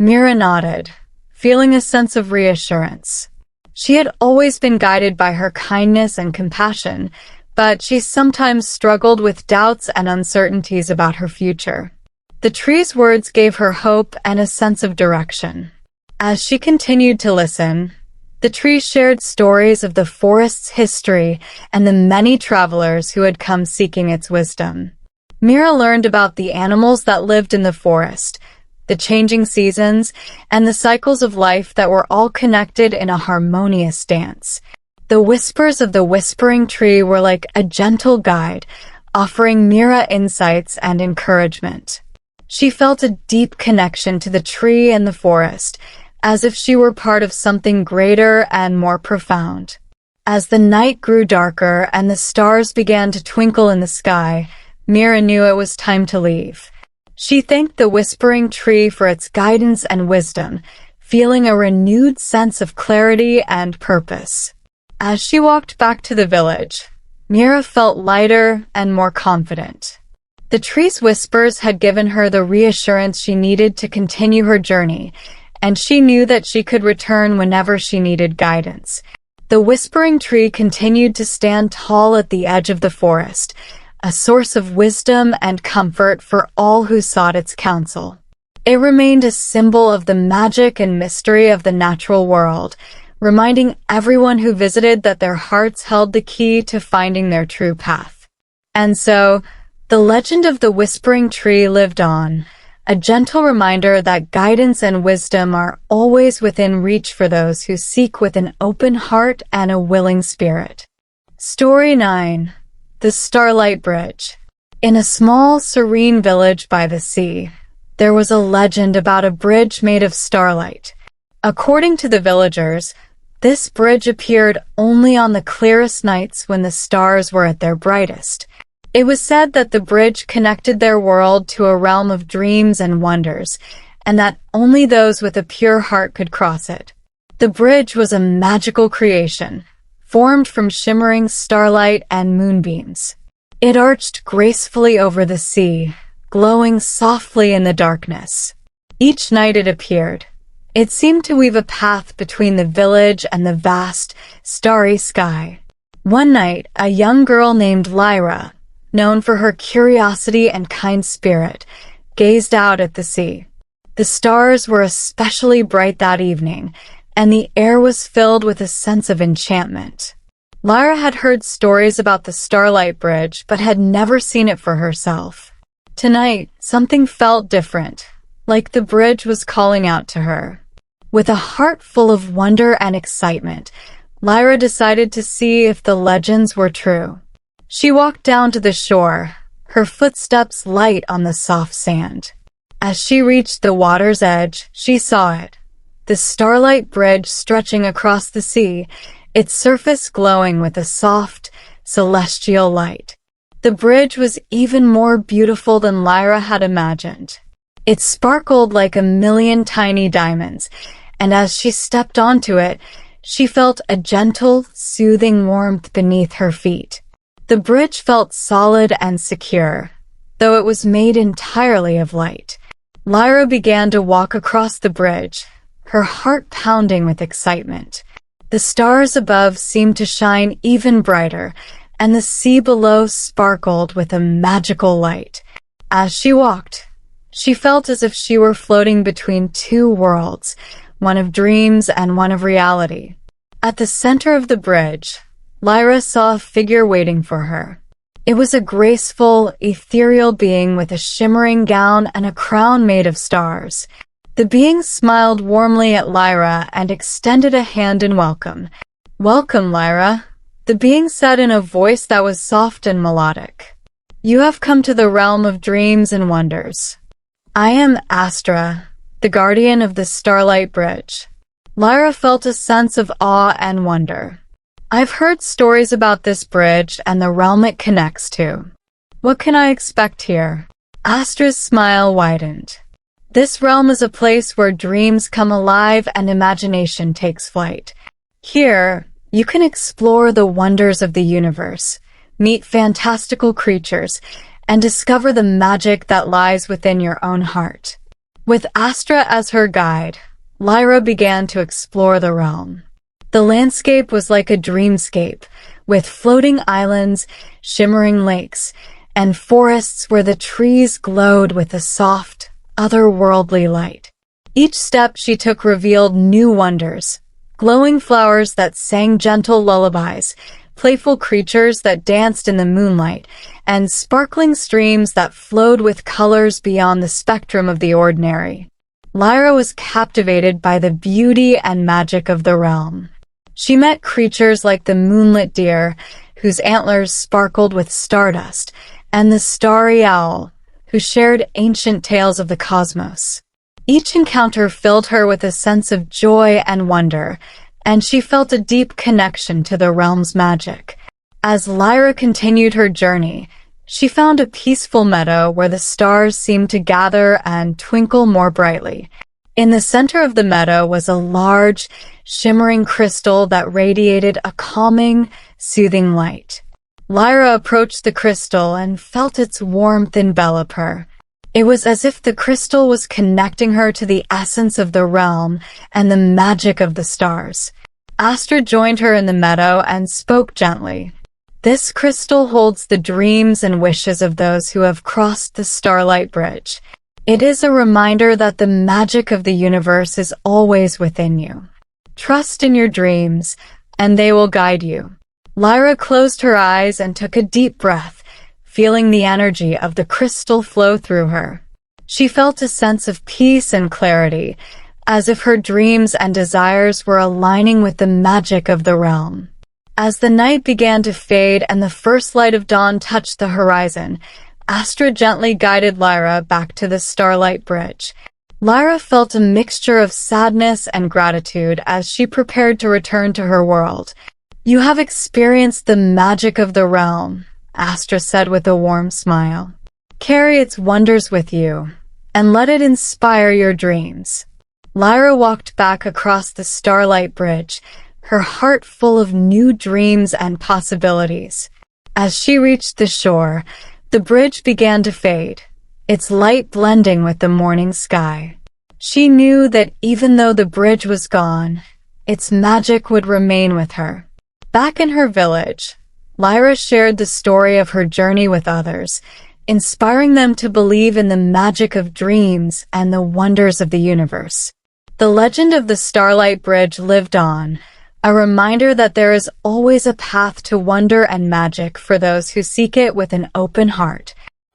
[SPEAKER 1] Mira nodded, feeling a sense of reassurance. She had always been guided by her kindness and compassion, but she sometimes struggled with doubts and uncertainties about her future. The tree's words gave her hope and a sense of direction. As she continued to listen, the tree shared stories of the forest's history and the many travelers who had come seeking its wisdom. Mira learned about the animals that lived in the forest, the changing seasons, and the cycles of life that were all connected in a harmonious dance. The whispers of the whispering tree were like a gentle guide, offering Mira insights and encouragement. She felt a deep connection to the tree and the forest, as if she were part of something greater and more profound. As the night grew darker and the stars began to twinkle in the sky, Mira knew it was time to leave. She thanked the whispering tree for its guidance and wisdom, feeling a renewed sense of clarity and purpose. As she walked back to the village, Mira felt lighter and more confident. The tree's whispers had given her the reassurance she needed to continue her journey, and she knew that she could return whenever she needed guidance. The whispering tree continued to stand tall at the edge of the forest, a source of wisdom and comfort for all who sought its counsel. It remained a symbol of the magic and mystery of the natural world, reminding everyone who visited that their hearts held the key to finding their true path. And so, the legend of the whispering tree lived on, a gentle reminder that guidance and wisdom are always within reach for those who seek with an open heart and a willing spirit. Story 9. The Starlight Bridge. In a small, serene village by the sea, there was a legend about a bridge made of starlight. According to the villagers, this bridge appeared only on the clearest nights when the stars were at their brightest. It was said that the bridge connected their world to a realm of dreams and wonders, and that only those with a pure heart could cross it. The bridge was a magical creation, formed from shimmering starlight and moonbeams. It arched gracefully over the sea, glowing softly in the darkness. Each night it appeared. It seemed to weave a path between the village and the vast, starry sky. One night, a young girl named Lyra, known for her curiosity and kind spirit, gazed out at the sea. The stars were especially bright that evening, and the air was filled with a sense of enchantment. Lyra had heard stories about the Starlight Bridge, but had never seen it for herself. Tonight, something felt different, like the bridge was calling out to her. With a heart full of wonder and excitement, Lyra decided to see if the legends were true. She walked down to the shore, her footsteps light on the soft sand. As she reached the water's edge, she saw it. The Starlight Bridge stretching across the sea, its surface glowing with a soft, celestial light. The bridge was even more beautiful than Lyra had imagined. It sparkled like a million tiny diamonds, and as she stepped onto it, she felt a gentle, soothing warmth beneath her feet. The bridge felt solid and secure, though it was made entirely of light. Lyra began to walk across the bridge, her heart pounding with excitement. The stars above seemed to shine even brighter, and the sea below sparkled with a magical light. As she walked, she felt as if she were floating between two worlds, one of dreams and one of reality. At the center of the bridge, Lyra saw a figure waiting for her. It was a graceful, ethereal being with a shimmering gown and a crown made of stars. The being smiled warmly at Lyra and extended a hand in welcome. "Welcome, Lyra," the being said in a voice that was soft and melodic. "You have come to the realm of dreams and wonders. I am Astra, the guardian of the Starlight Bridge." Lyra felt a sense of awe and wonder. "I've heard stories about this bridge and the realm it connects to. What can I expect here?" Astra's smile widened. "This realm is a place where dreams come alive and imagination takes flight. Here, you can explore the wonders of the universe, meet fantastical creatures, and discover the magic that lies within your own heart. With Astra as her guide, Lyra began to explore the realm. The landscape was like a dreamscape, with floating islands, shimmering lakes, and forests where the trees glowed with a soft, otherworldly light. Each step she took revealed new wonders: glowing flowers that sang gentle lullabies, playful creatures that danced in the moonlight, and sparkling streams that flowed with colors beyond the spectrum of the ordinary. Lyra was captivated by the beauty and magic of the realm. She met creatures like the moonlit deer, whose antlers sparkled with stardust, and the starry owl, who shared ancient tales of the cosmos. Each encounter filled her with a sense of joy and wonder, and she felt a deep connection to the realm's magic. As Lyra continued her journey, she found a peaceful meadow where the stars seemed to gather and twinkle more brightly. In the center of the meadow was a large, shimmering crystal that radiated a calming, soothing light. Lyra approached the crystal and felt its warmth envelop her. It was as if the crystal was connecting her to the essence of the realm and the magic of the stars. Astra joined her in the meadow and spoke gently. "This crystal holds the dreams and wishes of those who have crossed the Starlight Bridge. It is a reminder that the magic of the universe is always within you. Trust in your dreams, and they will guide you." Lyra closed her eyes and took a deep breath, feeling the energy of the crystal flow through her. She felt a sense of peace and clarity, as if her dreams and desires were aligning with the magic of the realm. As the night began to fade and the first light of dawn touched the horizon, Astra gently guided Lyra back to the Starlight Bridge. Lyra felt a mixture of sadness and gratitude as she prepared to return to her world. "You have experienced the magic of the realm," Astra said with a warm smile. "Carry its wonders with you, and let it inspire your dreams." Lyra walked back across the Starlight Bridge, her heart full of new dreams and possibilities. As she reached the shore, the bridge began to fade, its light blending with the morning sky. She knew that even though the bridge was gone, its magic would remain with her. Back in her village, Lyra shared the story of her journey with others, inspiring them to believe in the magic of dreams and the wonders of the universe. The legend of the Starlight Bridge lived on, a reminder that there is always a path to wonder and magic for those who seek it with an open heart.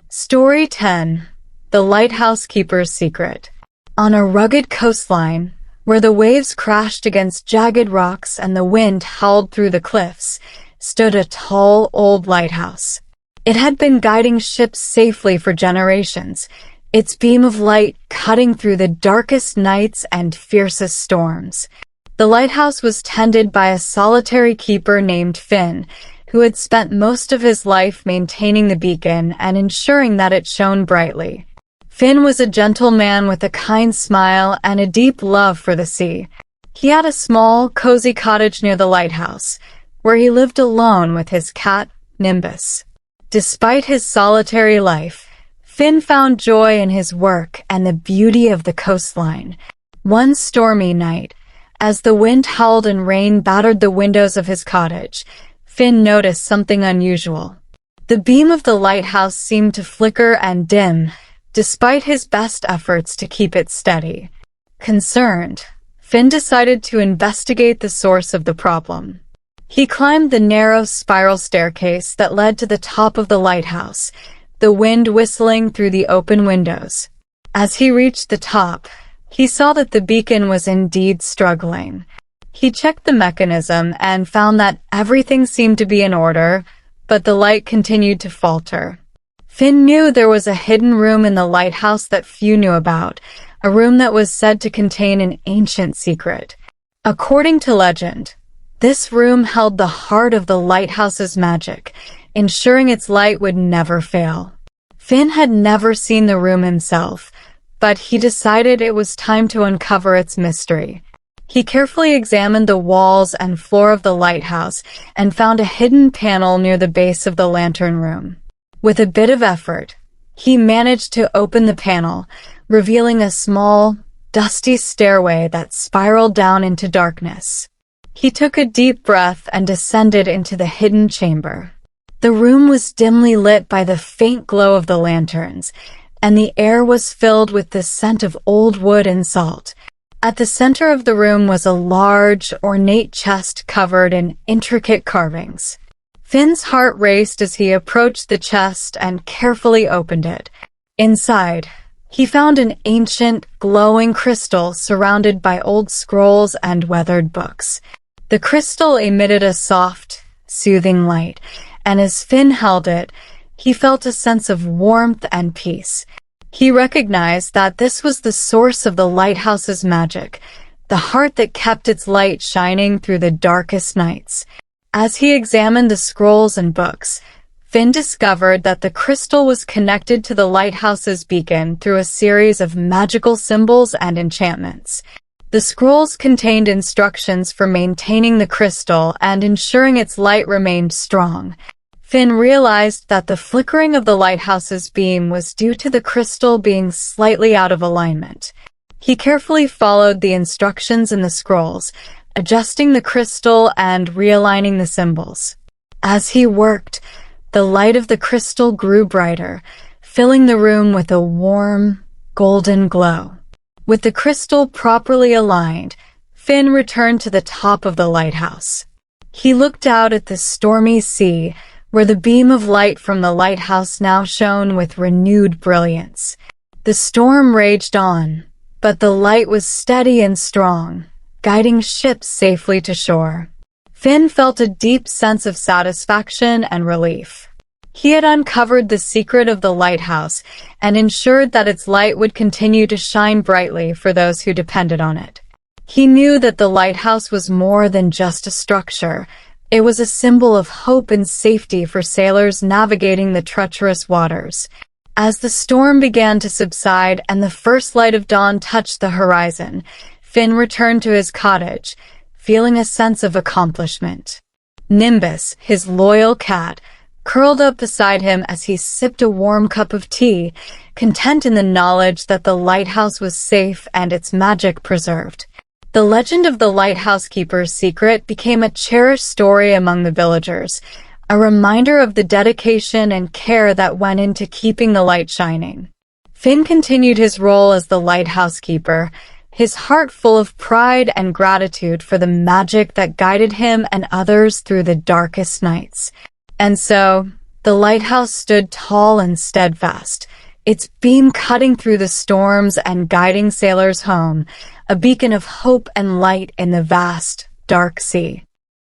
[SPEAKER 1] Story 10. The Lighthouse Keeper's Secret. On a rugged coastline, where the waves crashed against jagged rocks and the wind howled through the cliffs, stood a tall, old lighthouse. It had been guiding ships safely for generations, its beam of light cutting through the darkest nights and fiercest storms. The lighthouse was tended by a solitary keeper named Finn, who had spent most of his life maintaining the beacon and ensuring that it shone brightly. Finn was a gentle man with a kind smile and a deep love for the sea. He had a small, cozy cottage near the lighthouse, where he lived alone with his cat, Nimbus. Despite his solitary life, Finn found joy in his work and the beauty of the coastline. One stormy night, as the wind howled and rain battered the windows of his cottage, Finn noticed something unusual. The beam of the lighthouse seemed to flicker and dim, despite his best efforts to keep it steady. Concerned, Finn decided to investigate the source of the problem. He climbed the narrow spiral staircase that led to the top of the lighthouse, the wind whistling through the open windows. As he reached the top, he saw that the beacon was indeed struggling. He checked the mechanism and found that everything seemed to be in order, but the light continued to falter. Finn knew there was a hidden room in the lighthouse that few knew about, a room that was said to contain an ancient secret. According to legend, this room held the heart of the lighthouse's magic, ensuring its light would never fail. Finn had never seen the room himself, but he decided it was time to uncover its mystery. He carefully examined the walls and floor of the lighthouse and found a hidden panel near the base of the lantern room. With a bit of effort, he managed to open the panel, revealing a small, dusty stairway that spiraled down into darkness. He took a deep breath and descended into the hidden chamber. The room was dimly lit by the faint glow of the lanterns, and the air was filled with the scent of old wood and salt. At the center of the room was a large, ornate chest covered in intricate carvings. Finn's heart raced as he approached the chest and carefully opened it. Inside, he found an ancient, glowing crystal surrounded by old scrolls and weathered books. The crystal emitted a soft, soothing light, and as Finn held it, he felt a sense of warmth and peace. He recognized that this was the source of the lighthouse's magic, the heart that kept its light shining through the darkest nights. As he examined the scrolls and books, Finn discovered that the crystal was connected to the lighthouse's beacon through a series of magical symbols and enchantments. The scrolls contained instructions for maintaining the crystal and ensuring its light remained strong. Finn realized that the flickering of the lighthouse's beam was due to the crystal being slightly out of alignment. He carefully followed the instructions in the scrolls, adjusting the crystal and realigning the symbols. As he worked, the light of the crystal grew brighter, filling the room with a warm, golden glow. With the crystal properly aligned, Finn returned to the top of the lighthouse. He looked out at the stormy sea, where the beam of light from the lighthouse now shone with renewed brilliance. The storm raged on, but the light was steady and strong, guiding ships safely to shore. Finn felt a deep sense of satisfaction and relief. He had uncovered the secret of the lighthouse and ensured that its light would continue to shine brightly for those who depended on it. He knew that the lighthouse was more than just a structure. It was a symbol of hope and safety for sailors navigating the treacherous waters. As the storm began to subside and the first light of dawn touched the horizon, Finn returned to his cottage, feeling a sense of accomplishment. Nimbus, his loyal cat, curled up beside him as he sipped a warm cup of tea, content in the knowledge that the lighthouse was safe and its magic preserved. The legend of the lighthouse keeper's secret became a cherished story among the villagers, a reminder of the dedication and care that went into keeping the light shining. Finn continued his role as the lighthouse keeper, his heart full of pride and gratitude for the magic that guided him and others through the darkest nights. And so, the lighthouse stood tall and steadfast, its beam cutting through the storms and guiding sailors home, a beacon of hope and light in the vast, dark sea.